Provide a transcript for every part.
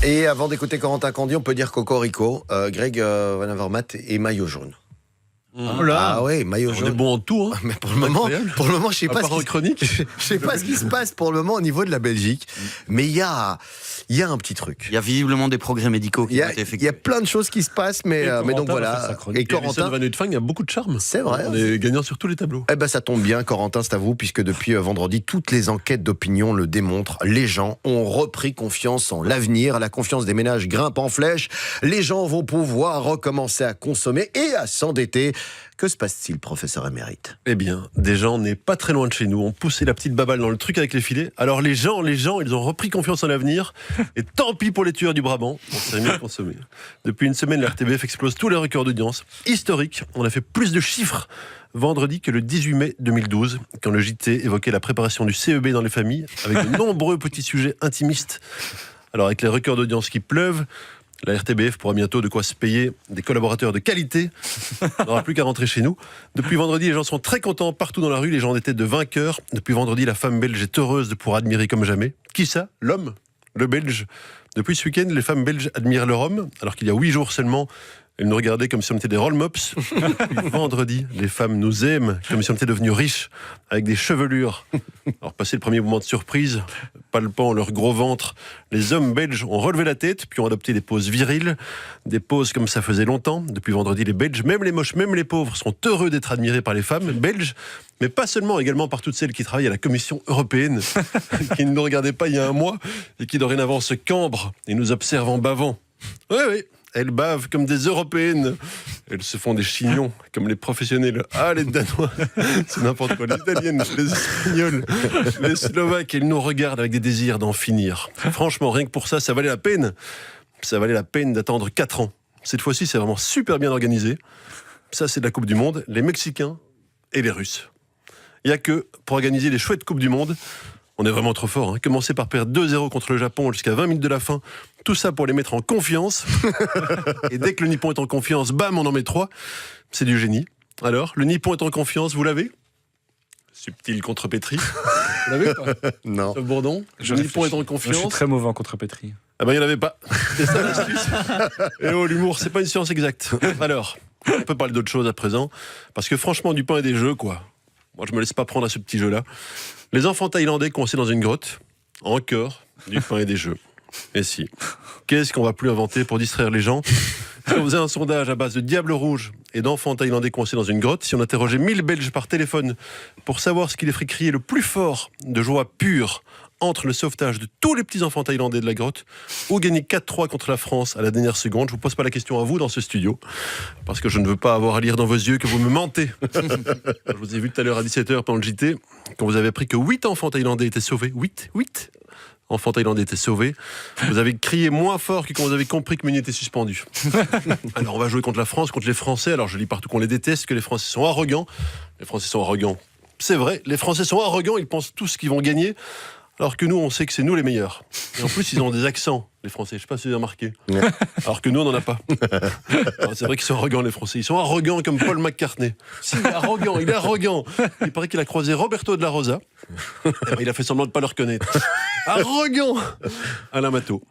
Et avant d'écouter Corentin Candie, on peut dire Cocorico. Greg Van Avermaet et maillot jaune. Oh là. Ah ouais, maillot jaune. On est bon en tout. Hein. Mais pour le moment, je sais pas je sais pas ce qui se passe pour le moment au niveau de la Belgique. Mais il y a un petit truc. Il y a visiblement des progrès médicaux qui ont été effectués. Il y a plein de choses qui se passent, mais donc voilà. Et Corentin Van Avermaet a beaucoup de charme. C'est vrai. On est gagnant sur tous les tableaux. Eh ben ça tombe bien, Corentin, c'est à vous, puisque depuis vendredi, toutes les enquêtes d'opinion le démontrent. Les gens ont repris confiance en l'avenir. La confiance des ménages grimpe en flèche. Les gens vont pouvoir recommencer à consommer et à s'endetter. Que se passe-t-il, professeur émérite ? Eh bien, des gens n'est pas très loin de chez nous. On poussait la petite baballe dans le truc avec les filets. Alors les gens, ils ont repris confiance en l'avenir. Et tant pis pour les tueurs du Brabant. On s'est mis à consommer. Depuis une semaine, la RTBF explose tous les records d'audience. Historique, on a fait plus de chiffres vendredi que le 18 mai 2012, quand le JT évoquait la préparation du CEB dans les familles, avec de nombreux petits sujets intimistes. Alors avec les records d'audience qui pleuvent, la RTBF pourra bientôt de quoi se payer des collaborateurs de qualité. On n'aura plus qu'à rentrer chez nous. Depuis vendredi, les gens sont très contents partout dans la rue. Les gens ont des têtes de vainqueurs. Depuis vendredi, la femme belge est heureuse de pouvoir admirer comme jamais. Qui ça ? L'homme ? Le belge ? Depuis ce week-end, les femmes belges admirent leur homme, alors qu'il y a 8 jours seulement, elles nous regardaient comme si on était des roll-mops. Depuis vendredi, les femmes nous aiment comme si on était devenus riches, avec des chevelures. Alors, passé le premier moment de surprise, palpant leur gros ventre, les hommes belges ont relevé la tête, puis ont adopté des poses viriles, des poses comme ça faisait longtemps. Depuis vendredi, les Belges, même les moches, même les pauvres, sont heureux d'être admirés par les femmes belges, mais pas seulement, également par toutes celles qui travaillent à la Commission européenne, qui ne nous regardaient pas il y a un mois, et qui dorénavant se cambrent et nous observent en bavant. Oui. Elles bavent comme des Européennes. Elles se font des chignons comme les professionnels. Ah, les Danois, c'est n'importe quoi. Les Italiennes, les Espagnols, les Slovaques, elles nous regardent avec des désirs d'en finir. Franchement, rien que pour ça, ça valait la peine. Ça valait la peine d'attendre 4 ans. Cette fois-ci, c'est vraiment super bien organisé. Ça, c'est de la Coupe du Monde. Les Mexicains et les Russes. Il n'y a que pour organiser les chouettes Coupes du Monde. On est vraiment trop fort. Commencer par perdre 2-0 contre le Japon jusqu'à 20 minutes de la fin. Tout ça pour les mettre en confiance. Et dès que le Nippon est en confiance, bam, on en met 3. C'est du génie. Alors, le Nippon est en confiance, vous l'avez ? Subtil contrepétrie. Vous l'avez pas ? Non. Bourdon, le Nippon est en confiance. Je suis très mauvais en contrepétrie. Ah ben, il n'y en avait pas. C'est ça l'astuce. Et oh, l'humour, c'est pas une science exacte. Alors, on peut parler d'autre chose à présent. Parce que franchement, du pain et des jeux, quoi. Moi, je me laisse pas prendre à ce petit jeu-là. Les enfants thaïlandais coincés dans une grotte. Encore du pain et des jeux. Et si. Qu'est-ce qu'on va plus inventer pour distraire les gens ? Si on faisait un sondage à base de diables rouges et d'enfants thaïlandais coincés dans une grotte, si on interrogeait 1000 Belges par téléphone pour savoir ce qui les ferait crier le plus fort de joie pure entre le sauvetage de tous les petits enfants thaïlandais de la grotte ou gagner 4-3 contre la France à la dernière seconde, je vous pose pas la question à vous dans ce studio, parce que je ne veux pas avoir à lire dans vos yeux que vous me mentez. Je vous ai vu tout à l'heure à 17h pendant le JT, quand vous avez appris que 8 enfants thaïlandais étaient sauvés. 8 enfants thaïlandais étaient sauvés. Vous avez crié moins fort que quand vous avez compris que Meunier était suspendu. Alors on va jouer contre la France, contre les Français. Alors je lis partout qu'on les déteste, que les Français sont arrogants. Les Français sont arrogants. C'est vrai, les Français sont arrogants, ils pensent tous qu'ils vont gagner. Alors que nous, on sait que c'est nous les meilleurs. Et en plus, ils ont des accents, les Français. Je ne sais pas si vous avez remarqué. Alors que nous, on n'en a pas. Alors, c'est vrai qu'ils sont arrogants, les Français. Ils sont arrogants comme Paul McCartney. Si, il est arrogant. Il paraît qu'il a croisé Roberto de la Rosa. Eh ben, il a fait semblant de ne pas le reconnaître. Arrogant Alain Matteau.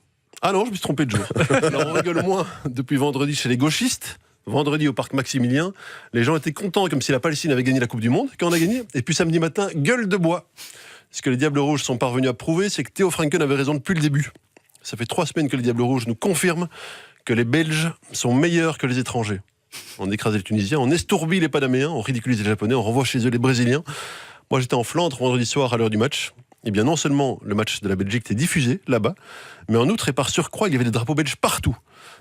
Ah non, je me suis trompé de jour. Alors, on rigole moins depuis vendredi chez les gauchistes. Vendredi au parc Maximilien, les gens étaient contents comme si la Palestine avait gagné la Coupe du Monde. Quand on a gagné. Et puis samedi matin, gueule de bois. Ce que les Diables Rouges sont parvenus à prouver, c'est que Theo Franken avait raison depuis le début. Ça fait 3 semaines que les Diables Rouges nous confirment que les Belges sont meilleurs que les étrangers. On écrase les Tunisiens, on estourbit les Panaméens, on ridiculise les Japonais, on renvoie chez eux les Brésiliens. Moi, j'étais en Flandre vendredi soir à l'heure du match. Eh bien, non seulement le match de la Belgique était diffusé là-bas, mais en outre et par surcroît, il y avait des drapeaux belges partout.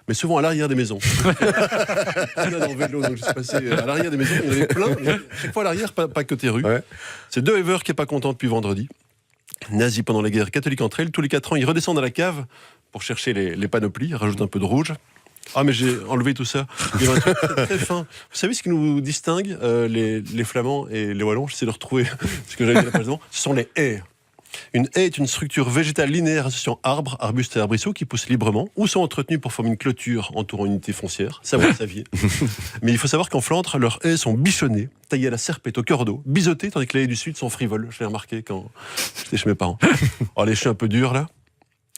Mais souvent à l'arrière des maisons. Là, dans le vélo, donc je suis passé à l'arrière des maisons, il y en avait plein. Chaque fois à l'arrière, pas côté rue. Ouais. C'est De Hever qui n'est pas content depuis vendredi. Nazis pendant la guerre, catholiques entre elles. Tous les 4 ans, ils redescendent à la cave pour chercher les panoplies, ils rajoutent un peu de rouge. Ah, mais j'ai enlevé tout ça. Il y a un truc très, très fin. Vous savez ce qui nous distingue, les Flamands et les Wallons ? J'essaie de retrouver ce que j'avais dit précédemment. Ce sont les haies. Une haie est une structure végétale linéaire associant arbres, arbustes et arbrisseaux qui poussent librement ou sont entretenus pour former une clôture entourant une unité foncière. Ça, vous le saviez. Mais il faut savoir qu'en Flandre, leurs haies sont bichonnées, taillées à la serpette au cordeau, biseautées, tandis que les haies du Sud sont frivoles. Je l'ai remarqué quand j'étais chez mes parents. Alors les chiens un peu durs, là.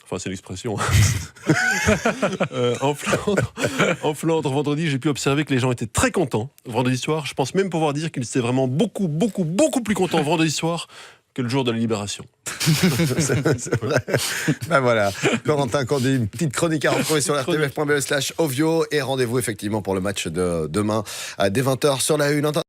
Enfin, c'est l'expression. En Flandre, vendredi, j'ai pu observer que les gens étaient très contents. Vendredi soir, je pense même pouvoir dire qu'ils étaient vraiment beaucoup plus contents vendredi soir que le jour de la libération. C'est vrai. Ben voilà, Corentin Candé, une petite chronique à retrouver sur rtbf.be/Ovio et rendez-vous effectivement pour le match de demain dès 20h sur la 1.